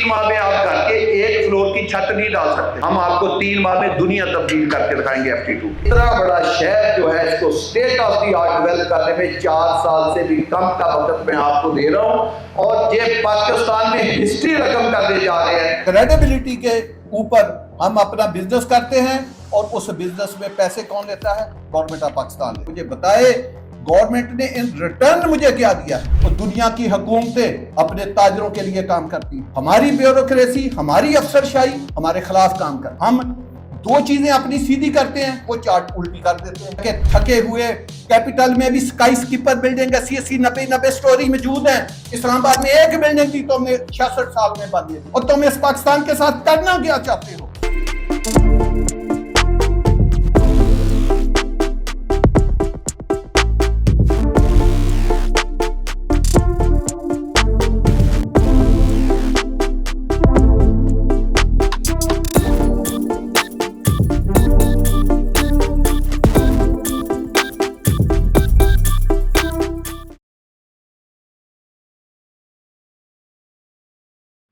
3 माह में आप घर के 1 फ्लोर की छत नहीं डाल सकते। हम आपको 3 माह में दुनिया तब्दील करके दिखाएंगे FT2। इतना बड़ा शहर जो है इसको state of the art develop करने में 4 साल से भी कम का वक्त मैं आपको दे रहा हूँ और ये पाकिस्तान में हिस्ट्री रकम करने जा रहे हैं। क्रेडिबिलिटी के ऊपर हम अपना बिजनेस करते हैं और उस बिजनेस में पैसे कौन लेता है? Government of Pakistan. मुझे बताए गवर्नमेंट ने इन रिटर्न मुझे क्या दिया है? तो दुनिया की हुकूमतें अपने ताजरों के लिए काम करती, हमारी ब्यूरोक्रेसी, हमारी अफसरशाही हमारे खिलाफ काम कर। हम 2 चीजें अपनी सीधी करते हैं, वो चार्ट उल्टी कर देते हैं कि थके हुए कैपिटल में भी स्काई स्कीपर बिल्डिंग 80-80, 90-90 स्टोरी मौजूद है। इस्लामाबाद में एक बिल्डिंग थी तो हमने 66 साल में बन दी और तुम इस पाकिस्तान के साथ करना क्या चाहते हो?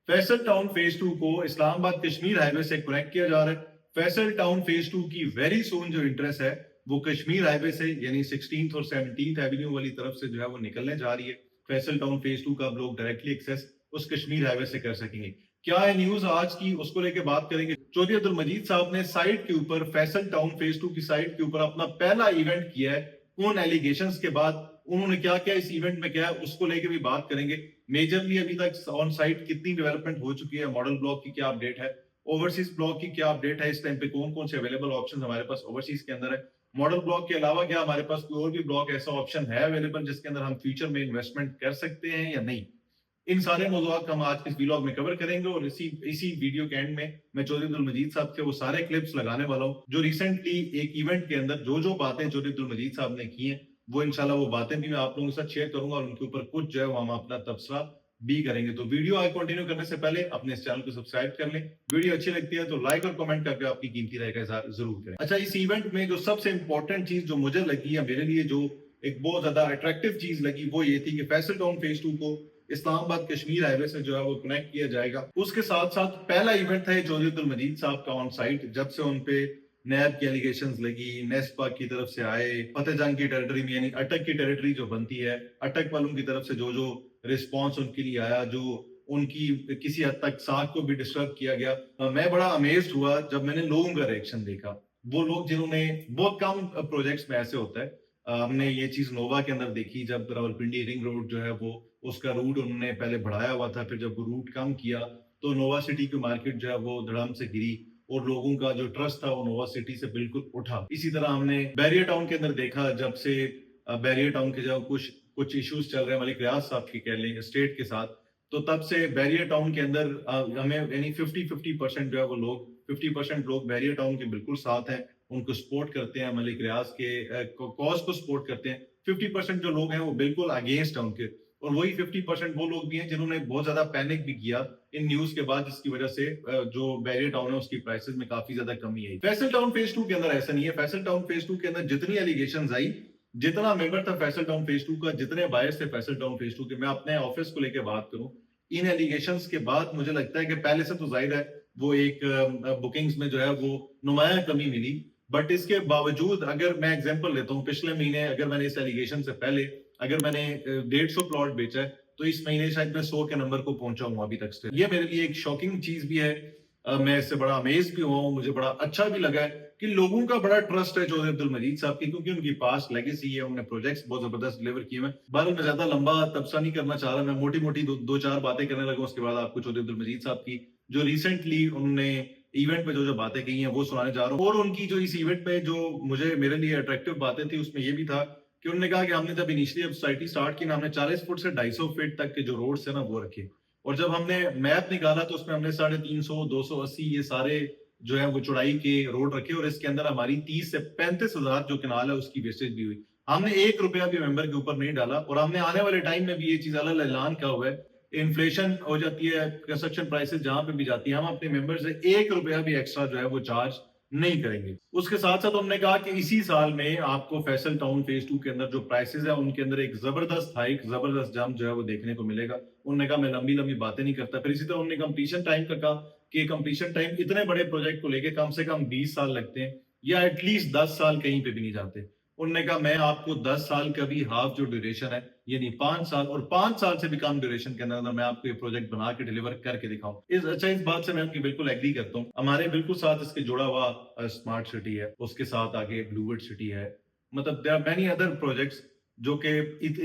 फैसल टाउन फेज 2 को इस्लामाबाद कश्मीर हाईवे से कनेक्ट किया जा रहा है। फैसल टाउन फेज 2 की वेरी सून जो इंटरेस्ट है वो कश्मीर हाईवे से यानी 16th और 17th एवेन्यू वाली तरफ से जो है वो निकलने जा रही है। फैसल टाउन फेज 2 का आप लोग डायरेक्टली एक्सेस उस कश्मीर हाईवे से कर सकेंगे। क्या है न्यूज आज की, उसको लेके बात करेंगे। चौधरी अब्दुल मजीद साहब ने साइट के ऊपर फैसल टाउन फेज 2 की साइट के ऊपर अपना पहला इवेंट किया है। उन एलिगेशंस के बाद उन्होंने क्या क्या इस इवेंट में क्या है उसको लेके भी बात करेंगे। मेजरली अभी तक ऑन साइट कितनी डेवलपमेंट हो चुकी है, मॉडल ब्लॉक की क्या अपडेट है, ओवरसीज ब्लॉक की क्या अपडेट है, इस टाइम पे कौन कौन से अवेलेबल ऑप्शन हमारे पास ओवरसीज के अंदर है। मॉडल ब्लॉक के अलावा क्या हमारे पास कोई और भी ब्लॉक ऐसा ऑप्शन है अवेलेबल जिसके अंदर हम फ्यूचर में इन्वेस्टमेंट कर सकते हैं या नहीं। इन सारे मौजूद हम आज इस व्लॉग में कवर करेंगे और इसी वीडियो के एंड में मैं चौधरी अब्दुल मजीद साहब के वो सारे क्लिप्स लगाने वाला हूँ जो रिसेंटली एक इवेंट के अंदर जो बातें चौधरी अब्दुल मजीद साहब ने की हैं वो इंशाल्लाह वो बातें भी मैं आप लोगों के साथ शेयर करूंगा और उनके ऊपर कुछ जो है वो हम अपना तबसरा भी करेंगे। तो वीडियो आगे कंटिन्यू करने से पहले अपने इस चैनल को सब्सक्राइब कर लें। वीडियो अच्छी लगती है तो लाइक और कमेंट करके आपकी कीमती राय का इज़हार जरूर करें। अच्छा, इस इवेंट में जो सबसे इंपॉर्टेंट चीज जो मुझे लगी या मेरे लिए जो एक बहुत ज्यादा अट्रैक्टिव चीज लगी वो ये थी कि फैसल टाउन फेज 2 को इस्लामाबाद कश्मीर हाईवे से जो है वो कनेक्ट किया जाएगा। उसके साथ साथ पहला इवेंट था चौधरी अब्दुल मजीद साहब का ऑन साइट, जब से उनपे नैब की एलिगेशंस लगी, नेस्पा की तरफ से आए, फतेह जंग की टेरिटरी में यानी अटक की टेरिटरी जो बनती है, अटक वालों की तरफ से जो रिस्पॉन्स उनके लिए आया, जो उनकी किसी हद तक साख को भी डिस्टर्ब किया गया। मैं बड़ा अमेज्ड हुआ जब मैंने लोगों का रिएक्शन देखा। वो लोग जिन्होंने बहुत कम प्रोजेक्ट्स में ऐसे होता है। हमने ये चीज नोवा के अंदर देखी जब रावलपिंडी रिंग रोड जो है वो उसका रूट उन्होंने पहले बढ़ाया हुआ था, फिर जब वो रूट कम किया तो नोवा सिटी की मार्केट जो है वो धड़ाम से गिरी और लोगों का जो ट्रस्ट था वो नोवा सिटी से बिल्कुल उठा। इसी तरह हमने बैरियर टाउन के अंदर देखा जब से बैरियर टाउन के जो कुछ इश्यूज चल रहे हैं मलिक रियाज साहब की कह लें स्टेट के साथ, तो तब से बैरियर टाउन के अंदर हमें यानी 50% जो है वो लोग 50% लोग बैरियर टाउन के बिल्कुल साथ हैं, उनको सपोर्ट करते हैं, मलिक रियाज के कॉज को सपोर्ट करते हैं। 50% जो लोग हैं वो बिल्कुल अगेंस्ट है उनके, और वही 50% वो लोग भी हैं जिन्होंने बहुत ज्यादा पैनिक भी किया इन न्यूज के बाद, जिसकी वजह से जो बैरियर टाउन है उसकी प्राइसेस में काफी ज्यादा कमी आई। फैसल टाउन फेज 2 के अंदर ऐसा नहीं है। फैसल टाउन फेज 2 के अंदर जितनी एलिगेशंस आई, जितना मेंबर था फैसल टाउन फेज 2 का, जितने बायर्स थे फैसल टाउन फेज 2 के, मैं अपने ऑफिस को लेकर बात करूं, इन एलिगेशंस के बाद मुझे लगता है कि पहले से तो जाहिर है वो एक बुकिंग्स में जो है वो नुमाया कमी मिली, बट इसके बावजूद अगर मैं एग्जांपल लेता हूं, पिछले महीने अगर मैंने इस एलिगेशन से पहले अगर मैंने 150 प्लॉट बेचा है तो इस महीने शायद मैं 100 के नंबर को पहुंचा हूं अभी तक से। ये मेरे लिए एक शॉकिंग चीज भी है। मैं इससे बड़ा अमेज भी हुआ हूं, मुझे बड़ा अच्छा भी लगा है कि लोगों का बड़ा ट्रस्ट है चौधरी अब्दुल मजीद साहब की, क्योंकि उनकी पास्ट लेगेसी है, उन्होंने प्रोजेक्ट्स बहुत जबरदस्त डिलीवर किए हैं। बार मैं ज्यादा लंबा तबसरा नहीं करना चाह रहा, मैं मोटी मोटी दो चार बातें करने लगा, उसके बाद आपको चौधरी अब्दुल मजीद साहब की जो रिसेंटली उन्होंने इवेंट में जो बातें कही हैं वो सुनाने जा रहा हूँ। और उनकी जो इस इवेंट में जो मुझे मेरे लिए अट्रैक्टिव बातें थी उसमें ये भी था कि उन्होंने कहा कि हमने जब इनिशियली सोसाइटी स्टार्ट की ना, हमने 40 फुट से 250 फीट तक के जो रोड्स है ना वो रखे, और जब हमने मैप निकाला तो उसमें हमने 350, 280 ये सारे जो है वो चौड़ाई के रोड रखे, और इसके अंदर हमारी 30 से 35 हजार जो किनाल है उसकी वेस्टेज भी हुई। हमने 1 रुपया भी मेंबर के ऊपर नहीं डाला, और हमने आने वाले टाइम में भी ये चीज अलग ऐलान किया हुआ है, इन्फ्लेशन हो जाती है, कंस्ट्रक्शन प्राइसेस जहां पे भी जाती है, हम अपने मेंबर से 1 रुपया भी एक्स्ट्रा जो है वो चार्ज नहीं करेंगे। उसके साथ साथ हमने कहा कि इसी साल में आपको फैसल टाउन फेज 2 के अंदर जो प्राइसेस है उनके अंदर एक जबरदस्त हाइक, जबरदस्त जंप जो है वो देखने को मिलेगा। उन्होंने कहा मैं लंबी लंबी बातें नहीं करता। फिर इसी तरह उन्होंने कंप्लीशन टाइम का कहा कि कंप्लीशन टाइम इतने बड़े प्रोजेक्ट को लेके कम से कम 20 साल लगते हैं या एटलीस्ट 10 साल कहीं पे भी नहीं जाते। उन्होंने कहा मैं आपको 10 साल का भी हाफ जो ड्यूरेशन है यानी 5 साल और 5 साल से भी कम ड्यूरेशन के अंदर मैं आपको ये प्रोजेक्ट बना के डिलीवर करके दिखाऊं। इस बात से मैं उनकी बिल्कुल एग्री करता हूँ। हमारे बिल्कुल साथ इसके जुड़ा हुआ स्मार्ट सिटी है, उसके साथ आगे ब्लूवर्ड सिटी है, मतलब there are many other projects जो कि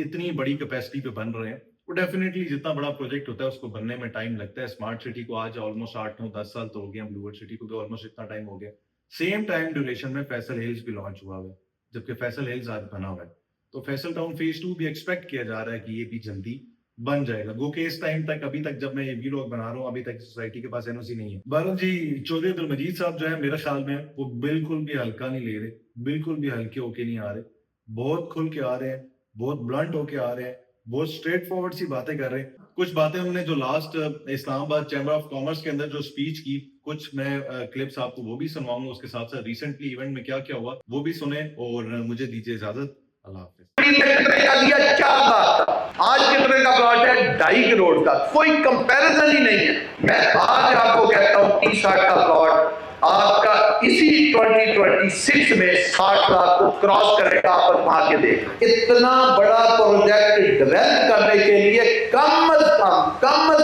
इतनी बड़ी कैपेसिटी पे बन रहे हैं। वो डेफिनेटली जितना बड़ा प्रोजेक्ट होता है उसको बनने में टाइम लगता है। स्मार्ट सिटी को आज ऑलमोस्ट 8-9-10 साल तो हो गया, ब्लूवर्ड सिटी को भी ऑलमोस्ट इतना टाइम हो गया। सेम टाइम ड्यूरेशन में फैसल हिल्स भी लॉन्च हुआ है, जबकि फैसल हिल्स आज बना हुआ है। तो फैसल टाउन फेज 2 भी एक्सपेक्ट किया जा रहा है कि ये भी जल्दी बन जाएगा। गो के इस टाइम तक, अभी तक जब मैं ये वीलॉग बना रहा हूँ, अभी तक सोसाइटी के पास एनओसी नहीं है। बहरहाल जी, चौधरी अब्दुल मजीद साहब जो है मेरे ख्याल में वो बिल्कुल भी हल्का नहीं ले रहे, बिल्कुल भी हल्के होके नहीं आ रहे, बहुत खुल के आ रहे हैं, बहुत ब्लंट होके आ रहे हैं, बहुत स्ट्रेट फॉरवर्ड सी बातें कर रहे हैं। कुछ बातें उन्होंने जो last Islamabad chamber of commerce के अंदर जो स्पीच की, कुछ मैं क्लिप्स आपको वो भी सुनवाऊंगा। उसके साथ साथ रिसेंटली इवेंट में क्या क्या हुआ वो भी सुने और मुझे दीजिए इजाजत। अल्लाह हाफिज। कितने का दिया? 4 लाख का। आज कितने का प्लॉट है? 2.5 करोड़ का। कोई कंपैरिजन ही नहीं है। मैं आज आपको कहता हूँ 30-60 का प्लॉट आपका इसी 2026 में 60 लाख को क्रॉस करेगा। आप आजमा के देख, इतना बड़ा प्रोजेक्ट डेवलप करने के लिए कम से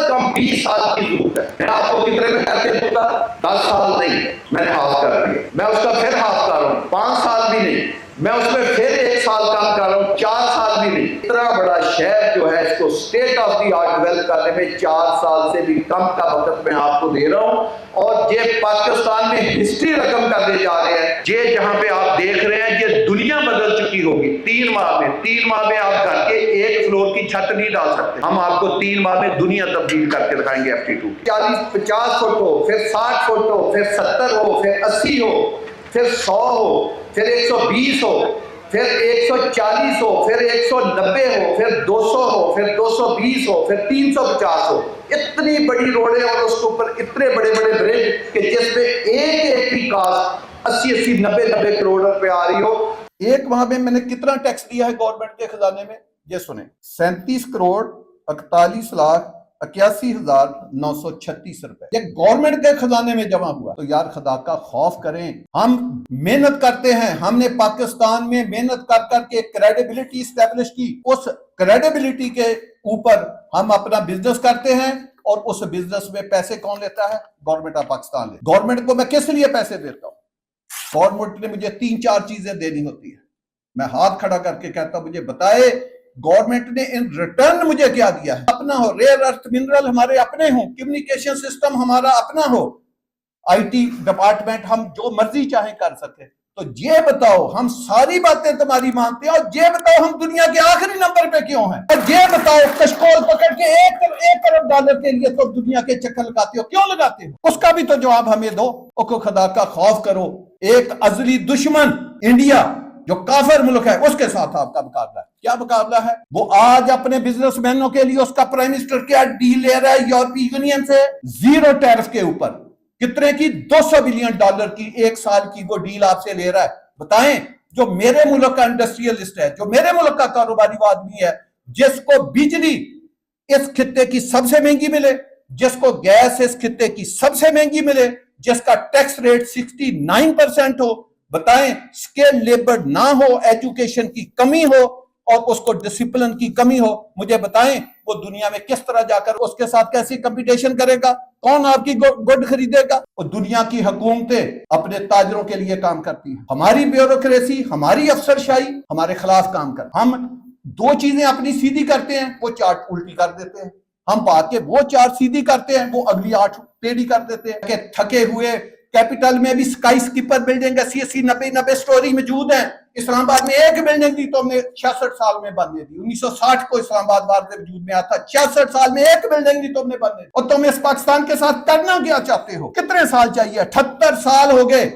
कम 20 साल की जरूरत है। मैं आपको कितने में कहते दूंगा? 10 साल नहीं, मैंने हाफ कर दिया। मैं उसका फिर हाफ कर रहा हूँ, 5 साल भी नहीं, मैं उसमें फिर 1 साल कम कर रहा हूँ, 4 साल भी नहीं। इतना बड़ा शहर जो है इसको state of the art develop करने में 4 साल से भी कम का वक्त मैं आपको दे रहा हूँ। और ये पाकिस्तान में हिस्ट्री रकम करने जा रहे हैं। ये जहां पे आप देख रहे हैं ये दुनिया बदल चुकी होगी 3 माह में आप घर के 1 फ्लोर की छत नहीं डाल सकते। हम आपको 3 माह में दुनिया तब्दील करके दिखाएंगे। FT2 40-50 फुट हो, फिर 60 फुट हो, फिर 70 हो, फिर 80 हो, फिर 100 हो, फिर 120 हो, फिर 140 हो, फिर 190 हो, फिर 200 हो, फिर 220 हो, फिर 350 हो। इतनी बड़ी रोडें और उसके ऊपर इतने बड़े बड़े ब्रिज कि जिसमें एक की कास्ट 80-80, 90-90 करोड़ रुपए आ रही हो। एक माह में मैंने कितना टैक्स दिया है गवर्नमेंट के खजाने में? ये सुने, 37 करोड़ 41 लाख 81,936 रुपए ये गवर्नमेंट के खजाने में जमा हुआ। तो यार खुदा का खौफ करें। हम मेहनत करते हैं, हमने पाकिस्तान में मेहनत कर करके क्रेडिबिलिटी स्टैब्लिश की। उस क्रेडिबिलिटी के ऊपर हम अपना बिजनेस करते हैं और उस बिजनेस में पैसे कौन लेता है? गवर्नमेंट ऑफ पाकिस्तान ले। गवर्नमेंट को मैं किस लिए पैसे देता हूं? गवर्नमेंट ने मुझे 3-4 चीजें देनी होती है। मैं हाथ खड़ा करके कहता हूं मुझे बताए गवर्नमेंट ने इन रिटर्न मुझे क्या दिया है? अपना हो, रेयर अर्थ मिनरल हमारे अपने हो, कम्युनिकेशन सिस्टम हमारा अपना हो, आईटी डिपार्टमेंट हम जो मर्जी चाहे कर सके। तो ये बताओ हम सारी बातें तुम्हारी मानते हैं और ये बताओ हम दुनिया के आखिरी नंबर पे क्यों हैं? और ये बताओ कशकोल पकड़ के 1 करोड़ डॉलर के लिए तो दुनिया के चक्कर लगाते हो, क्यों लगाते हो? उसका भी तो जवाब हमें दो। ओको खुदा का खौफ करो। एक अजली दुश्मन इंडिया जो काफिर मुल्क है उसके साथ आपका मुकाबला है। क्या मुकाबला है? वो आज अपने बिजनेसमैनों के लिए उसका प्राइम मिनिस्टर क्या डील ले रहा है यूरोपीय यूनियन से? 0 टैरिफ के ऊपर। कितने की? 200 बिलियन डॉलर की 1 साल की वो डील आपसे ले रहा है। बताएं, जो मेरे मुल्क का इंडस्ट्रियलिस्ट है, जो मेरे मुल्क का कारोबारी आदमी है, जिसको बिजली इस खित्ते की सबसे महंगी मिले, जिसको गैस इस खित्ते की सबसे महंगी मिले, जिसका टैक्स रेट 69% हो, बताएं, स्किल लेबर ना हो, एजुकेशन की कमी हो और उसको डिसिप्लिन की कमी हो, मुझे बताएं वो दुनिया में किस तरह जाकर उसके साथ कैसी कंपटीशन करेगा? कौन आपकी गुड खरीदेगा? और दुनिया की हुकूमतें अपने ताजरों के लिए काम करती हैं। हमारी ब्यूरोक्रेसी, हमारी अफसरशाही हमारे खिलाफ काम कर। हम 2 चीजें अपनी सीधी करते हैं, वो 4 उल्टी कर देते हैं। हम बात के वो 4 सीधी करते हैं, वो अगली 8 टेढ़ी कर देते हैं। कि थके हुए कैपिटल में भी स्काई स्कीपर बिल्डिंग 80-80, 90-90 स्टोरी मौजूद है। इस्लामाबाद में एक बिल्डिंग थी तो हमने 66 साल में बन दी। 1960 को इस्लामाबाद बाद में वजूद में आया था। 66 साल में एक बिल्डिंग थी तो हमने बन दी। और तुम इस पाकिस्तान के साथ करना क्या चाहते हो? कितने साल चाहिए? 78 साल हो गए।